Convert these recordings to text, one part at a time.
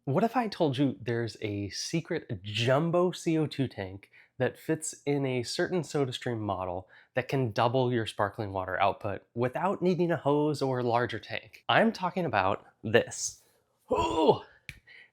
What if I told you there's a secret jumbo CO2 tank that fits in a certain SodaStream model that can double your sparkling water output without needing a hose or larger tank? I'm talking about this. Oh,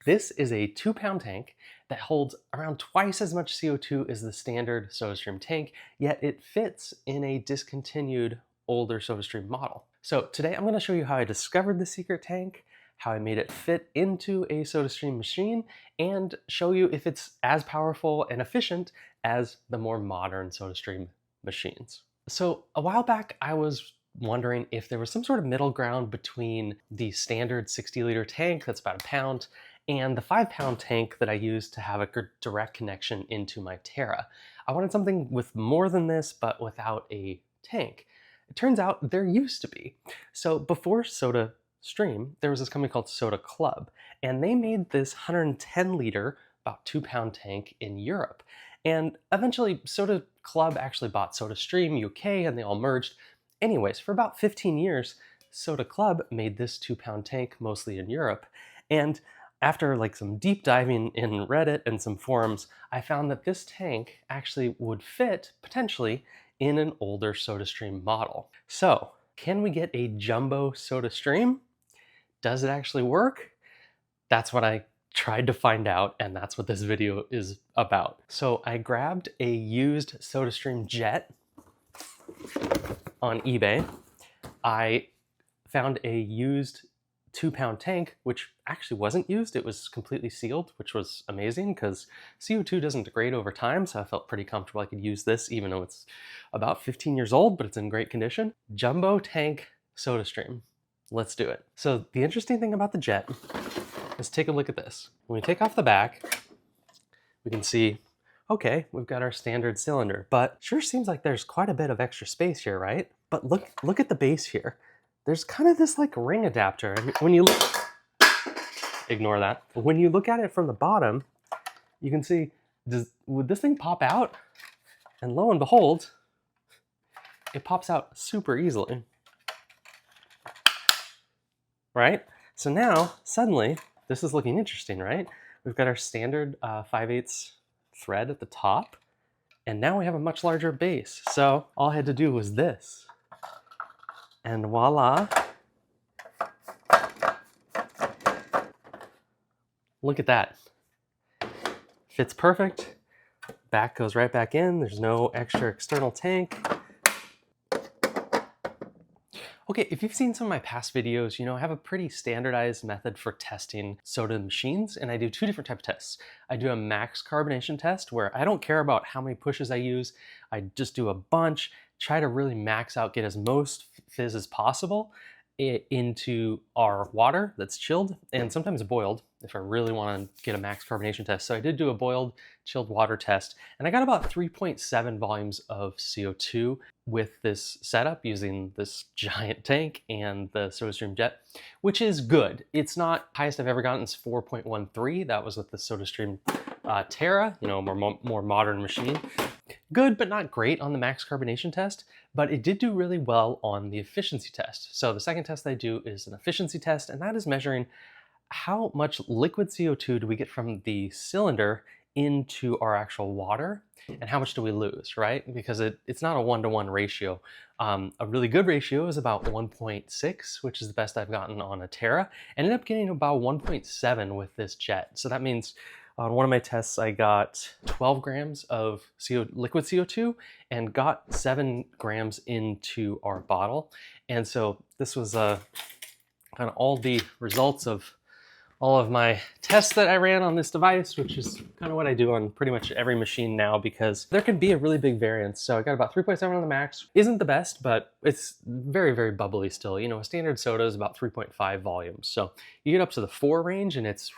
this is a 2-pound tank that holds around twice as much CO2 as the standard SodaStream tank, yet it fits in a discontinued older SodaStream model. So today I'm going to show you how I discovered the secret tank, how I made it fit into a SodaStream machine, and show you if it's as powerful and efficient as the more modern SodaStream machines. So a while back I was wondering if there was some sort of middle ground between the standard 60-liter tank that's about a pound and the 5-pound tank that I use to have a direct connection into my Terra. I wanted something with more than this, but without a tank. It turns out there used to be. So before SodaStream, there was this company called Soda Club, and they made this 110-liter, about 2-pound tank in Europe. And eventually, Soda Club actually bought SodaStream UK, and they all merged. Anyways, for about 15 years, Soda Club made this 2-pound tank mostly in Europe. And after some deep diving in Reddit and some forums, I found that this tank actually would fit potentially in an older SodaStream model. So, can we get a jumbo SodaStream? Does it actually work? That's what I tried to find out, and that's what this video is about. So I grabbed a used SodaStream jet on eBay. I found a used 2-pound tank, which actually wasn't used. It was completely sealed, which was amazing because CO2 doesn't degrade over time, so I felt pretty comfortable I could use this even though it's about 15 years old, but it's in great condition. Jumbo tank SodaStream. Let's do it. So the interesting thing about the jet is take a look at this. When we take off the back, we can see, okay, we've got our standard cylinder, but sure seems like there's quite a bit of extra space here, right? But look at the base here. There's kind of this ring adapter. And when you look, ignore that. When you look at it from the bottom, you can see, would this thing pop out? And lo and behold, it pops out super easily. Right? So now, suddenly, this is looking interesting, right? We've got our standard 5/8 thread at the top, and now we have a much larger base. So all I had to do was this. And voila. Look at that. Fits perfect. Back goes right back in. There's no extra external tank. Okay, if you've seen some of my past videos, I have a pretty standardized method for testing soda machines, and I do 2 different types of tests. I do a max carbonation test where I don't care about how many pushes I use. I just do a bunch, try to really max out, get as most fizz as possible into our water that's chilled and sometimes boiled if I really want to get a max carbonation test. So I did do a boiled chilled water test, and I got about 3.7 volumes of CO2 with this setup using this giant tank and the SodaStream jet, which is good. It's not highest I've ever gotten. It's 4.13. That was with the SodaStream Terra, more modern machine. Good, but not great on the max carbonation test, but it did do really well on the efficiency test. So the second test I do is an efficiency test, and that is measuring how much liquid CO2 do we get from the cylinder into our actual water, and how much do we lose, right? Because it's not a 1-to-1 ratio. A really good ratio is about 1.6, which is the best I've gotten on a Terra. I ended up getting about 1.7 with this jet. So that means on one of my tests, I got 12 grams of liquid CO2 and got 7 grams into our bottle. And so this was kind of all the results of all of my tests that I ran on this device, which is kind of what I do on pretty much every machine now because there can be a really big variance. So I got about 3.7 on the max. Isn't the best, but it's very, very bubbly still. A standard soda is about 3.5 volumes. So you get up to the 4 range and it's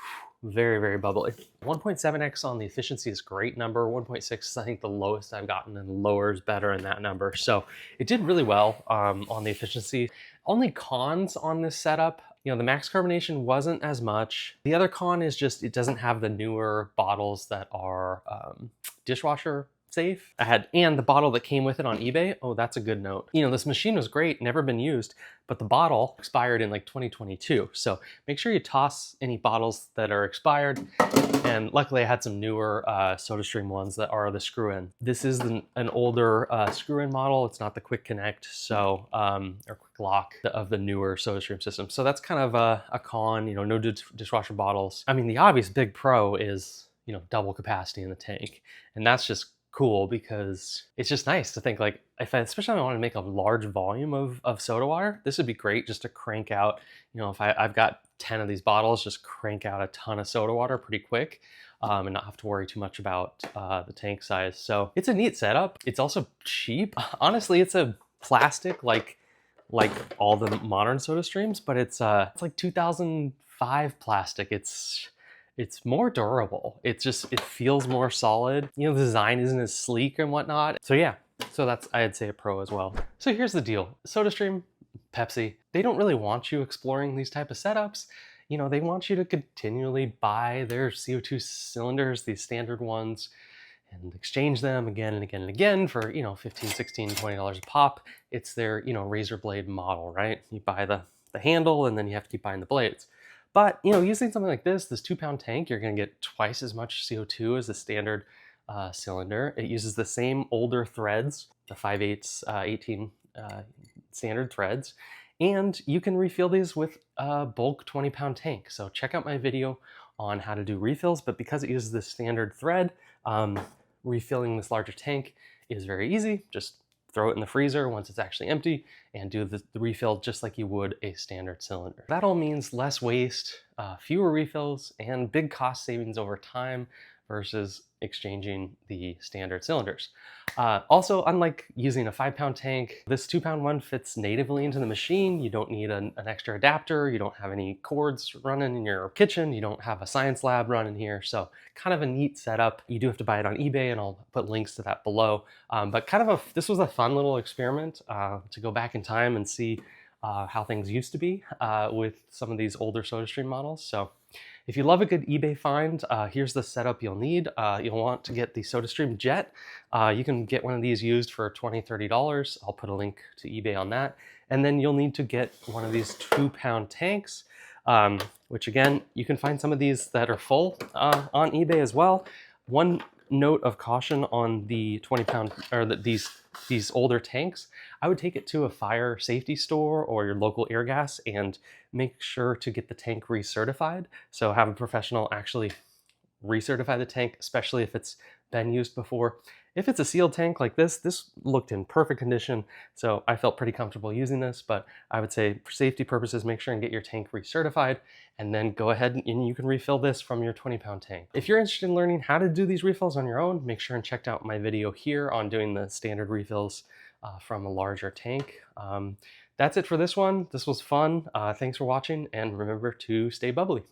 very, very bubbly. 1.7x on the efficiency is a great number. 1.6 is I think the lowest I've gotten, and lower is better in that number. So it did really well on the efficiency. Only cons on this setup, the max carbonation wasn't as much. The other con is just it doesn't have the newer bottles that are dishwasher safe. And the bottle that came with it on eBay, oh, that's a good note. You know, this machine was great, never been used, but the bottle expired in like 2022. So make sure you toss any bottles that are expired. And luckily I had some newer SodaStream ones that are the screw-in. This is an older screw-in model. It's not the quick connect, so, or quick lock of the newer SodaStream system. So that's kind of a con, you know, no dishwasher bottles. I mean, the obvious big pro is, you know, double capacity in the tank. And that's just cool because it's just nice to think like, especially if I want to make a large volume of soda water, this would be great just to crank out, you know, if I've got 10 of these bottles, just crank out a ton of soda water pretty quick and not have to worry too much about the tank size. So it's a neat setup. It's also cheap. Honestly, it's a plastic like all the modern SodaStreams, but it's like 2005 plastic. It's more durable. It feels more solid. You know, the design isn't as sleek and whatnot. So yeah, so that's, I'd say, a pro as well. So here's the deal. SodaStream, Pepsi, they don't really want you exploring these type of setups. You know, they want you to continually buy their CO2 cylinders, these standard ones, and exchange them again and again and again for, you know, $15, $16, $20 a pop. It's their, you know, razor blade model, right? You buy the handle and then you have to keep buying the blades. But, you know, using something like this 2-pound tank, you're going to get twice as much CO2 as the standard cylinder. It uses the same older threads, the 5/8, 18 standard threads, and you can refill these with a bulk 20-pound tank. So check out my video on how to do refills, but because it uses the standard thread, refilling this larger tank is very easy. Just throw it in the freezer once it's actually empty and do the refill just like you would a standard cylinder. That all means less waste, fewer refills, and big cost savings over time versus exchanging the standard cylinders. Also, unlike using a 5-pound tank, this 2-pound one fits natively into the machine. You don't need an extra adapter. You don't have any cords running in your kitchen. You don't have a science lab running here. So kind of a neat setup. You do have to buy it on eBay, and I'll put links to that below. But kind of this was a fun little experiment to go back in time and see how things used to be with some of these older SodaStream models. So if you love a good eBay find, here's the setup you'll need. You'll want to get the SodaStream Jet. You can get one of these used for $20, $30. I'll put a link to eBay on that. And then you'll need to get one of these 2-pound tanks, which again, you can find some of these that are full on eBay as well. One note of caution on the 20-pound, or these older tanks, I would take it to a fire safety store or your local air gas and make sure to get the tank recertified. So have a professional actually recertify the tank, especially if it's been used before. If it's a sealed tank like this looked in perfect condition, so I felt pretty comfortable using this, but I would say for safety purposes, make sure and get your tank recertified, and then go ahead and you can refill this from your 20-pound tank. If you're interested in learning how to do these refills on your own, make sure and check out my video here on doing the standard refills from a larger tank. That's it for this one. This was fun. Thanks for watching, and remember to stay bubbly.